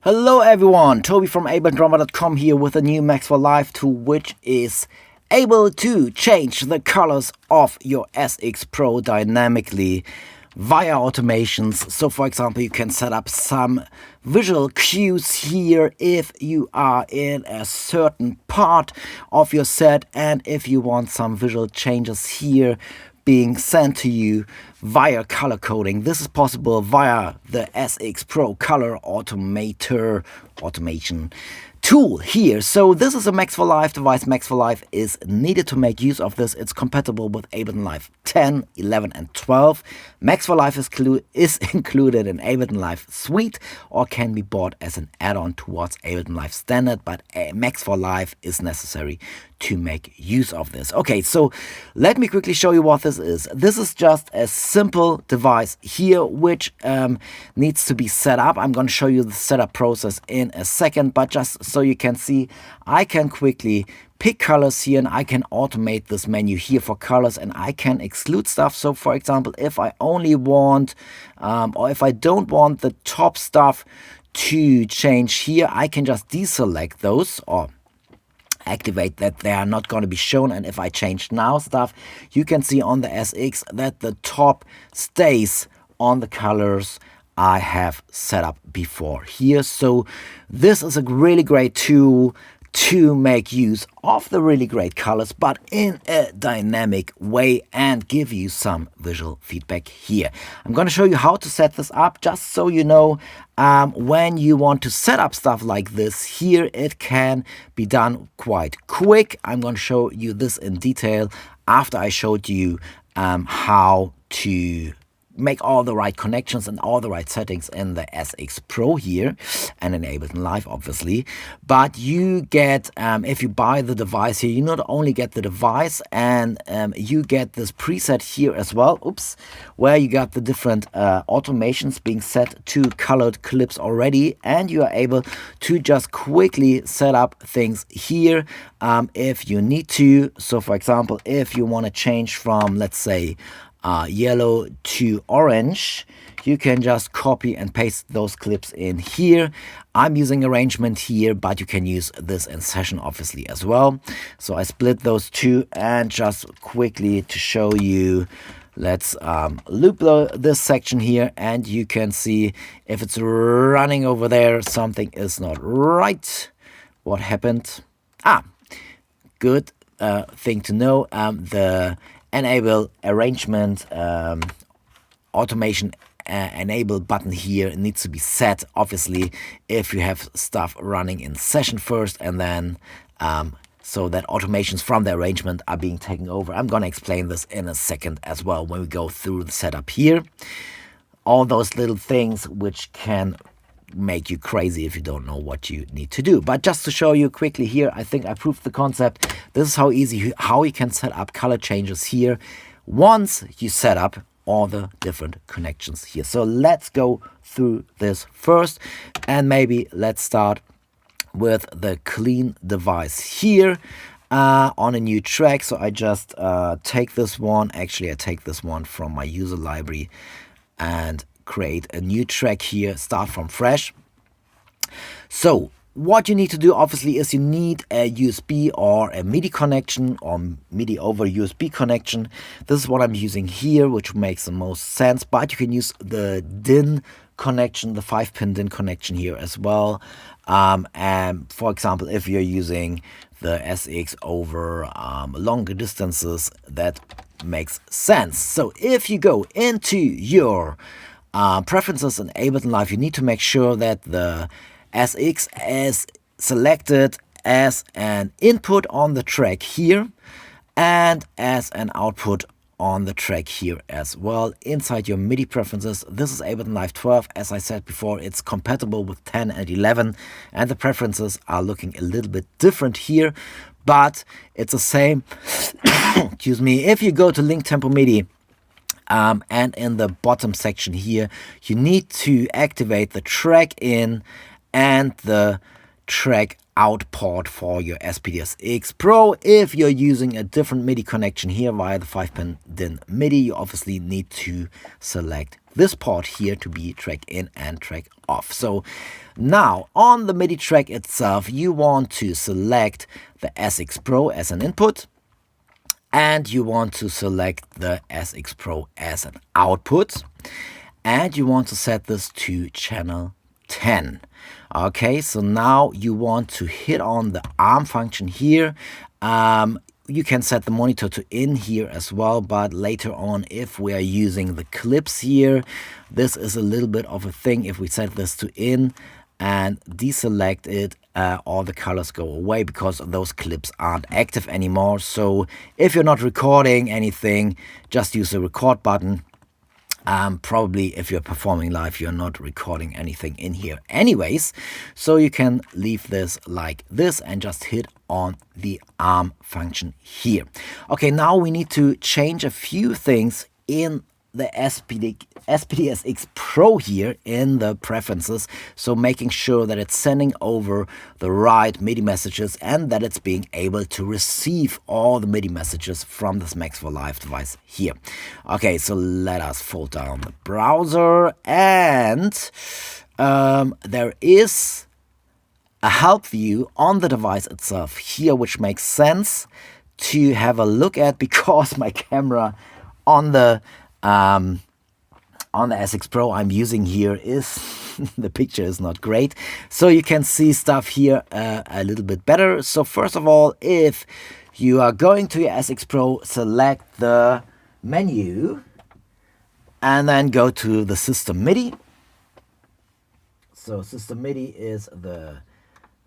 Hello everyone, Toby from abletondrummer.com here with a new Max for Live tool which is able to change the colors of your SX Pro dynamically via automations. So for example, you can set up some visual cues here if you are in a certain part of your set and if you want some visual changes here being sent to you via color coding. This is possible via the SX Pro Color Automator automation tool here. So this is a Max for Live device. Max for Live is needed to make use of this. It's compatible with Ableton Live 10, 11 and 12. Max for Live is included in Ableton Live Suite or can be bought as an add-on towards Ableton Live Standard, but Max for Live is necessary to make use of this. Okay, so let me quickly show you what this is. This is just a simple device here which needs to be set up. I'm going to show you the setup process in a second, but just so you can see, I can quickly pick colors here and I can automate this menu here for colors and I can exclude stuff. So for example, if I only want or if I don't want the top stuff to change here, I can just deselect those or activate that they are not going to be shown. And if I change now stuff, you can see on the SX that the top stays on the colors I have set up before here. So this is a really great tool to make use of the really great colors, but in a dynamic way and give you some visual feedback here. I'm going to show you how to set this up just so you know when you want to set up stuff like this here, it can be done quite quick. I'm going to show you this in detail after I showed you how to make all the right connections and all the right settings in the SX Pro here and in Ableton Live obviously. But you get, if you buy the device here, you not only get the device and you get this preset here as well, where you got the different automations being set to colored clips already, and you are able to just quickly set up things here if you need to. So for example, if you want to change from, let's say, yellow to orange, you can just copy and paste those clips in here. I'm using arrangement here, but you can use this in session obviously as well. So I split those two, and just quickly to show you, let's loop this section here, and you can see if it's running over there, something is not right. What happened? Good thing to know. The enable arrangement automation enable button here needs to be set obviously if you have stuff running in session first, and then so that automations from the arrangement are being taken over. I'm going to explain this in a second as well when we go through the setup here. All those little things which can make you crazy if you don't know what you need to do. But just to show you quickly here, I think I proved the concept. This is how easy, how you can set up color changes here once you set up all the different connections here. So let's go through this first, and maybe let's start with the clean device here on a new track. So I just take this one, actually I take this one from my user library and create a new track here, start from fresh. So what you need to do obviously is you need a USB or a MIDI connection or MIDI over USB connection. This is what I'm using here, which makes the most sense, but you can use the DIN connection, the 5-pin DIN connection here as well. And for example, if you're using the SX over longer distances, that makes sense. So if you go into your preferences in Ableton Live, you need to make sure that the SX is selected as an input on the track here and as an output on the track here as well. Inside your MIDI preferences, this is Ableton Live 12. As I said before, it's compatible with 10 and 11, and the preferences are looking a little bit different here, but it's the same. Excuse me. If you go to Link Tempo MIDI, and in the bottom section here, you need to activate the track in and the track out port for your SPD SX Pro. If you're using a different MIDI connection here via the 5-pin DIN MIDI, you obviously need to select this port here to be track in and track off. So now on the MIDI track itself, you want to select the SX Pro as an input, and you want to select the SX Pro as an output, and you want to set this to channel 10. Okay, so now you want to hit on the arm function here. You can set the monitor to in here as well, but later on, if we are using the clips here, this is a little bit of a thing. If we set this to in and deselect it, all the colors go away because those clips aren't active anymore. So if you're not recording anything, just use the record button. Probably if you're performing live, you're not recording anything in here anyways. So you can leave this like this and just hit on the arm function here. Okay, now we need to change a few things in the SPD SX Pro here in the preferences. So making sure that it's sending over the right MIDI messages and that it's being able to receive all the MIDI messages from this Max for Live device here. Okay, so let us fold down the browser, and there is a help view on the device itself here, which makes sense to have a look at because my camera on the SX Pro I'm using here is the picture is not great, so you can see stuff here a little bit better. So first of all, if you are going to your SX Pro, select the menu and then go to the System MIDI. So System MIDI is the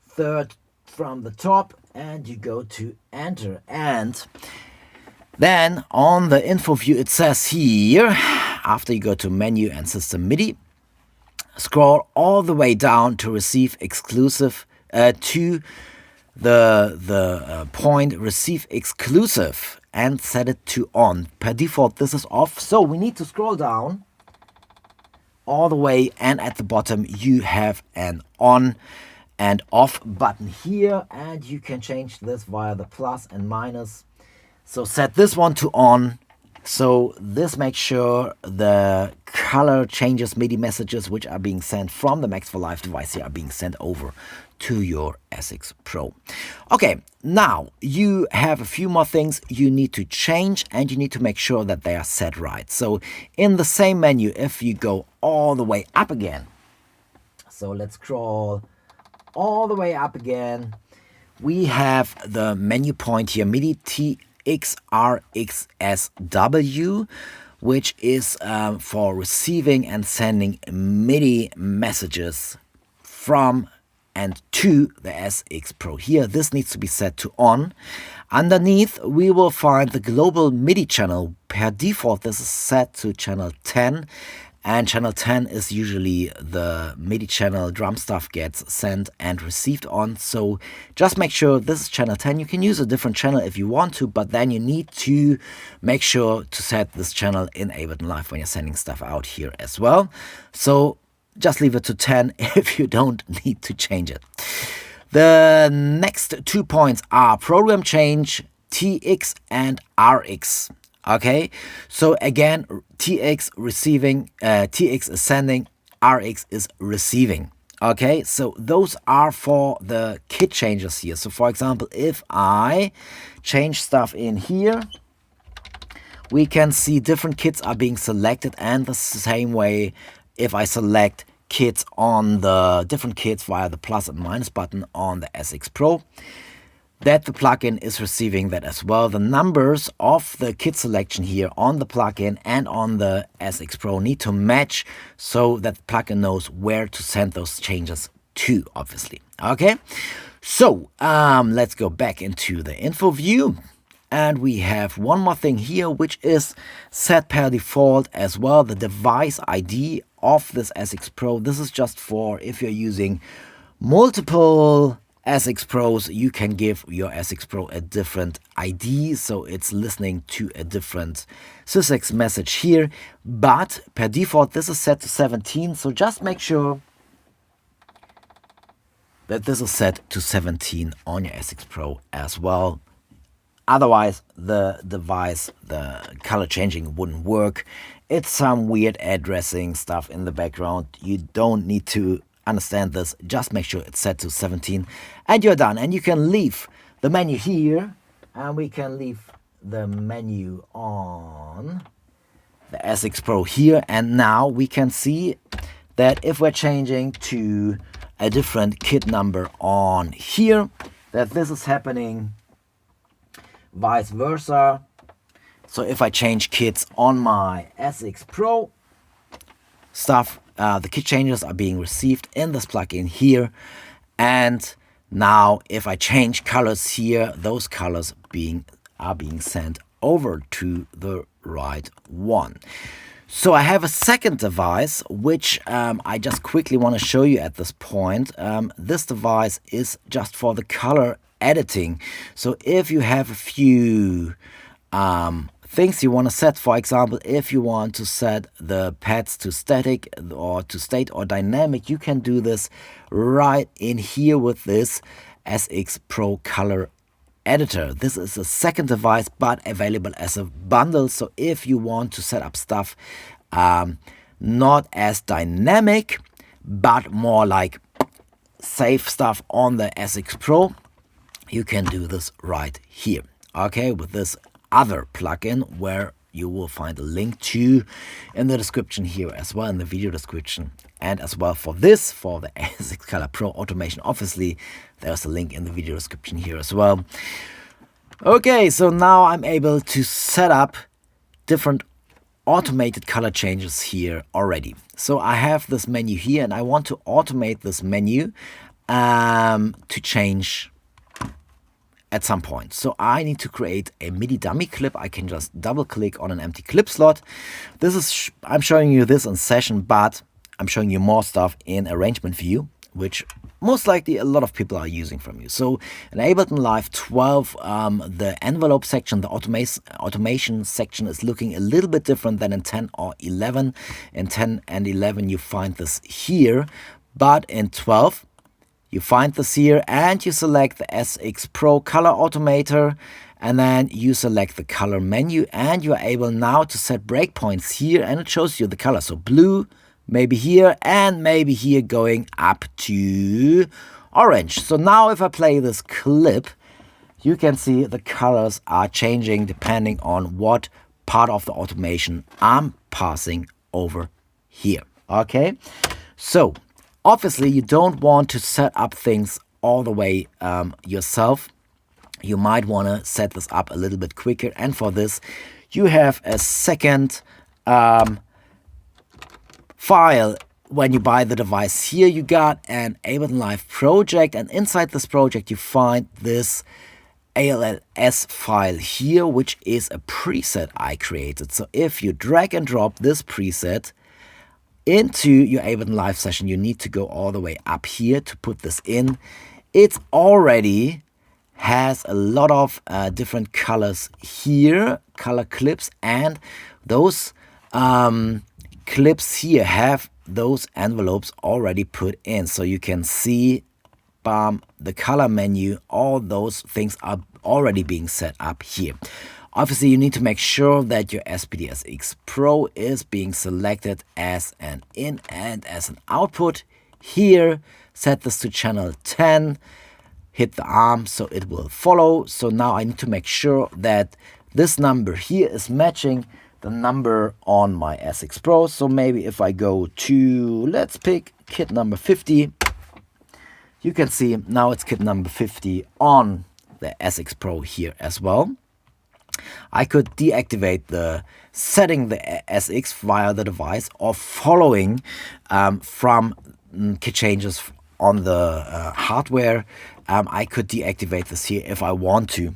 third from the top, and you go to Enter, and then on the info view it says here, after you go to Menu and System MIDI, scroll all the way down to receive exclusive to the point receive exclusive, and set it to on. Per default this is off, so we need to scroll down all the way, and at the bottom you have an on and off button here, and you can change this via the plus and minus. So set this one to on. So this makes sure the color changes MIDI messages which are being sent from the Max for Live device here are being sent over to your SX Pro. Okay, now you have a few more things you need to change, and you need to make sure that they are set right. So in the same menu, if you go all the way up again, so let's scroll all the way up again, we have the menu point here, MIDI TXRXSW, which is for receiving and sending MIDI messages from and to the SX Pro here. This needs to be set to on. Underneath, we will find the global MIDI channel. Per default, this is set to channel 10. And channel 10 is usually the MIDI channel drum stuff gets sent and received on. So just make sure this is channel 10. You can use a different channel if you want to, but then you need to make sure to set this channel in Ableton Live when you're sending stuff out here as well. So just leave it to 10 if you don't need to change it. The next 2 points are program change, TX and RX. Okay, so again, TX receiving, TX is sending, RX is receiving. Okay, so those are for the kit changes here. So for example, if I change stuff in here, we can see different kits are being selected, and the same way if I select kits on the different kits via the plus and minus button on the SX Pro, that the plugin is receiving that as well. The numbers of the kit selection here on the plugin and on the SX Pro need to match so that the plugin knows where to send those changes to, obviously. Okay, so let's go back into the info view. And we have one more thing here, which is set per default as well, the device ID of this SX Pro. This is just for if you're using multiple SX Pros, you can give your SX Pro a different ID, so it's listening to a different sysx message here. But per default, this is set to 17, so just make sure that this is set to 17 on your SX Pro as well. Otherwise, the device, the color changing wouldn't work. It's some weird addressing stuff in the background. You don't need to understand this. Just make sure it's set to 17 and you're done. And you can leave the menu here, and we can leave the menu on the SX Pro here. And now we can see that if we're changing to a different kit number on here, that this is happening vice versa. So if I change kits on my SX Pro stuff, the kit changes are being received in this plugin here. And now if I change colors here, those colors are being sent over to the right one. So I have a second device, which I just quickly want to show you at this point. This device is just for the color editing. So if you have a few things you want to set, for example, if you want to set the pads to static or to state or dynamic, you can do this right in here with this SX Pro color editor. This is a second device, but available as a bundle. So if you want to set up stuff not as dynamic, but more like save stuff on the SX Pro, you can do this right here. Okay, with this other plugin, where you will find a link to in the description here as well, in the video description. And as well for this, for the SX Color Pro automation, obviously there's a link in the video description here as well. Okay, so now I'm able to set up different automated color changes here already. So I have this menu here, and I want to automate this menu to change at some point. So I need to create a MIDI dummy clip. I can just double click on an empty clip slot. This is, I'm showing you this in session, but I'm showing you more stuff in arrangement view, which most likely a lot of people are using from you. So in Ableton Live 12, the envelope section, the automation section is looking a little bit different than in 10 or 11. In 10 and 11 you find this here, but in 12 you find this here, and you select the SX Pro Color Automator, and then you select the color menu, and you are able now to set breakpoints here, and it shows you the color. So blue, maybe here, and maybe here going up to orange. So now if I play this clip, you can see the colors are changing depending on what part of the automation I'm passing over here. Okay, so obviously, you don't want to set up things all the way yourself. You might want to set this up a little bit quicker. And for this, you have a second file. When you buy the device here, you got an Ableton Live project. And inside this project, you find this ALS file here, which is a preset I created. So if you drag and drop this preset into your Ableton Live session, you need to go all the way up here to put this in. It already has a lot of different colors here, color clips, and those clips here have those envelopes already put in. So you can see, the color menu, all those things are already being set up here. Obviously, you need to make sure that your SPD SX Pro is being selected as an in and as an output. Here, set this to channel 10, hit the arm so it will follow. So now I need to make sure that this number here is matching the number on my SX Pro. So maybe if I go to, let's pick kit number 50, you can see now it's kit number 50 on the SX Pro here as well. I could deactivate the setting the SX via the device, or following from kit changes on the hardware. I could deactivate this here if I want to.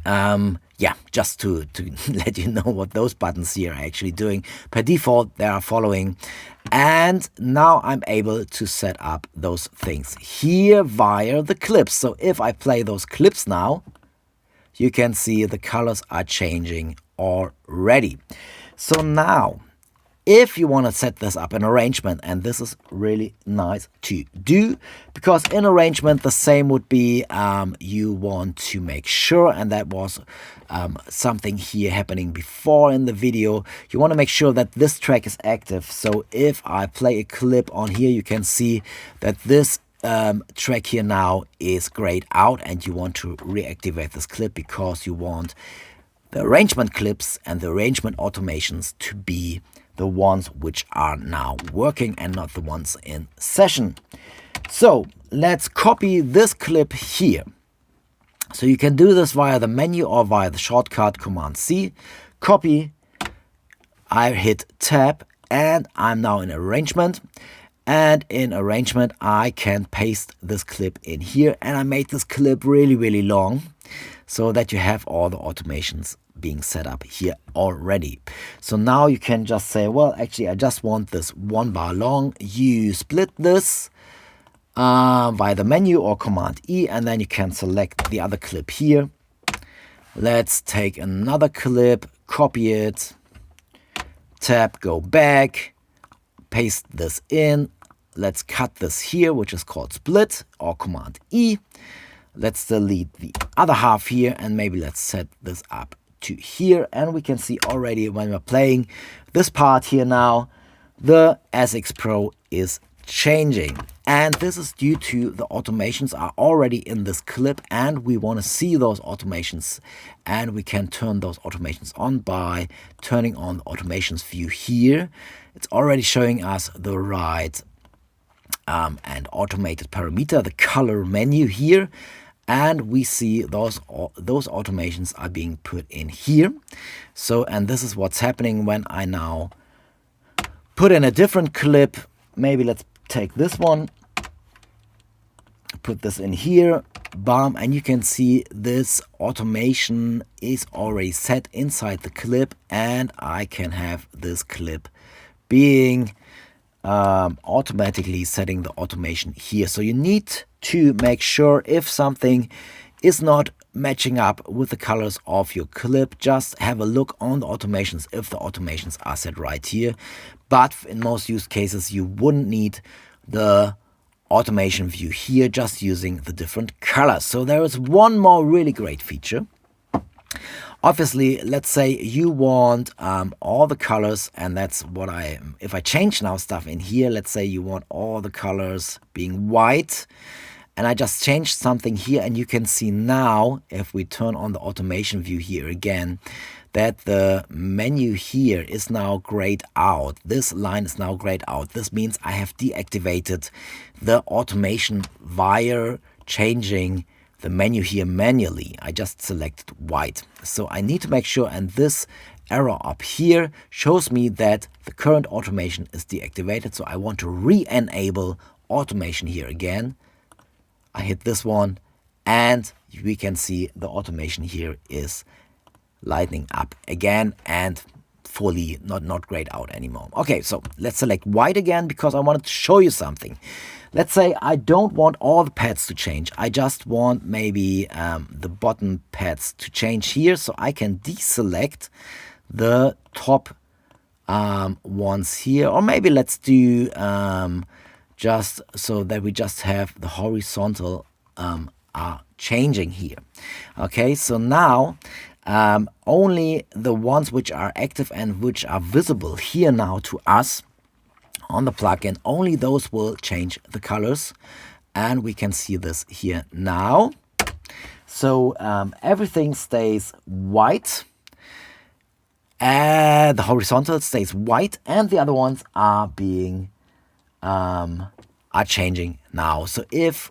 Yeah, just to let you know what those buttons here are actually doing. Per default, they are following. And now I'm able to set up those things here via the clips. So if I play those clips now, you can see the colors are changing already. So now if you want to set this up in arrangement, and this is really nice to do, because in arrangement the same would be you want to make sure, and that was something here happening before in the video, you want to make sure that this track is active. So if I play a clip on here, you can see that this track here now is grayed out, and you want to reactivate this clip because you want the arrangement clips and the arrangement automations to be the ones which are now working and not the ones in session. So let's copy this clip here. So you can do this via the menu or via the shortcut Command C. Copy. I hit Tab and I'm now in arrangement. And in arrangement I can paste this clip in here, and I made this clip really long so that you have all the automations being set up here already. So now you can just say, well, actually I just want this 1 bar long. You split this via the menu or Command E, and then you can select the other clip here. Let's take another clip, copy it, tab, go back, paste this in. Let's cut this here, which is called split, or Command E. Let's delete the other half here, and maybe let's set this up to here. And we can see already when we're playing this part here now, the SX Pro is changing. And this is due to the automations are already in this clip, and we want to see those automations, and we can turn those automations on by turning on the automations view here. It's already showing us the right and automated parameter, the color menu here, and we see those automations are being put in here. So, and this is what's happening when I now put in a different clip. Maybe let's take this one, put this in here, bam, and you can see this automation is already set inside the clip, and I can have this clip being automatically setting the automation here. So you need to make sure if something is not matching up with the colors of your clip, just have a look on the automations if the automations are set right here. But in most use cases you wouldn't need the automation view here, just using the different colors. So there is one more really great feature. Obviously, let's say you want all the colors, and that's what if I change now stuff in here, let's say you want all the colors being white, and I just changed something here, and you can see now, if we turn on the automation view here again, that the menu here is now grayed out. This line is now grayed out. This means I have deactivated the automation via changing the menu here manually. I just selected white. So I need to make sure, and this arrow up here shows me that the current automation is deactivated. So I want to re-enable automation here again. I hit this one, and we can see the automation here is lighting up again and fully not grayed out anymore. Okay, so let's select white again because I wanted to show you something. Let's say I don't want all the pads to change. I just want maybe the bottom pads to change here. So I can deselect the top ones here. Or maybe let's do just so that we just have the horizontal are changing here. Okay, so now only the ones which are active and which are visible here now to us on the plugin, only those will change the colors, and we can see this here now. So everything stays white, and the horizontal stays white, and the other ones are being are changing now. So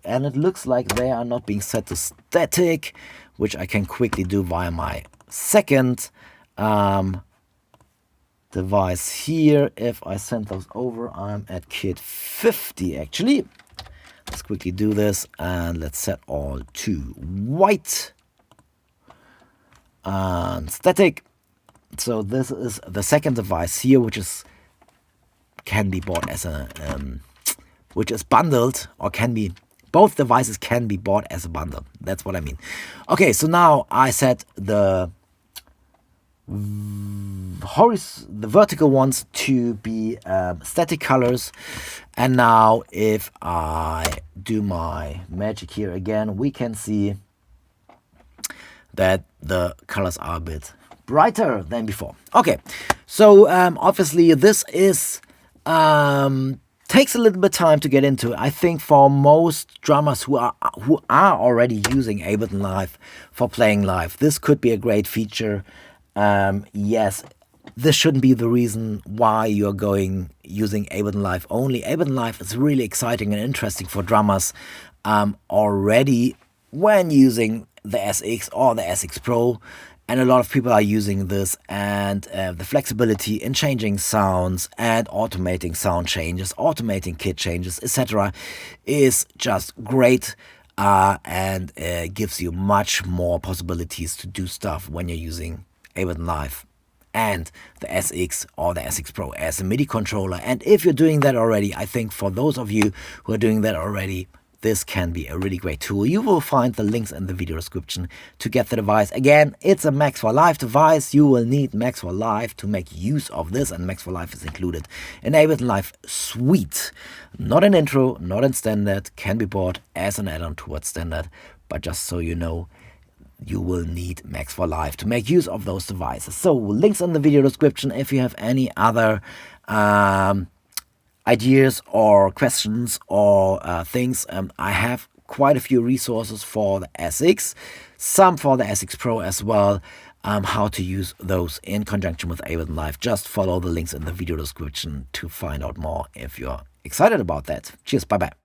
and it looks like they are not being set to static, which I can quickly do via my second device here. If I send those over, I'm at kit 50 actually. Let's quickly do this, and let's set all to white and static. So this is the second device here, which can be bought as a which is bundled, or can be, both devices can be bought as a bundle. That's what I mean. Okay, so now I set the the vertical ones to be static colors. And now if I do my magic here again, we can see that the colors are a bit brighter than before. Okay, so obviously this is takes a little bit of time to get into. I think for most drummers who are already using Ableton Live for playing live, this could be a great feature. Yes, this shouldn't be the reason why you're using Ableton Live only. Ableton Live is really exciting and interesting for drummers already when using the SX or the SX Pro. And a lot of people are using this, and the flexibility in changing sounds and automating sound changes, automating kit changes, etc. is just great and gives you much more possibilities to do stuff when you're using Ableton Live and the SX or the SX Pro as a MIDI controller. And if you're doing that already, I think for those of you who are doing that already, this can be a really great tool. You will find the links in the video description to get the device. Again, it's a Max for Live device. You will need Max for Live to make use of this, and Max for Live is included in Ableton Live Suite. Not in Intro, not in Standard, can be bought as an add-on towards Standard, but just so you know, you will need Max for Live to make use of those devices. So links in the video description. If you have any other ideas or questions or things, I have quite a few resources for the SX, some for the SX Pro as well, how to use those in conjunction with Ableton Live. Just follow the links in the video description to find out more if you're excited about that. Cheers, bye bye.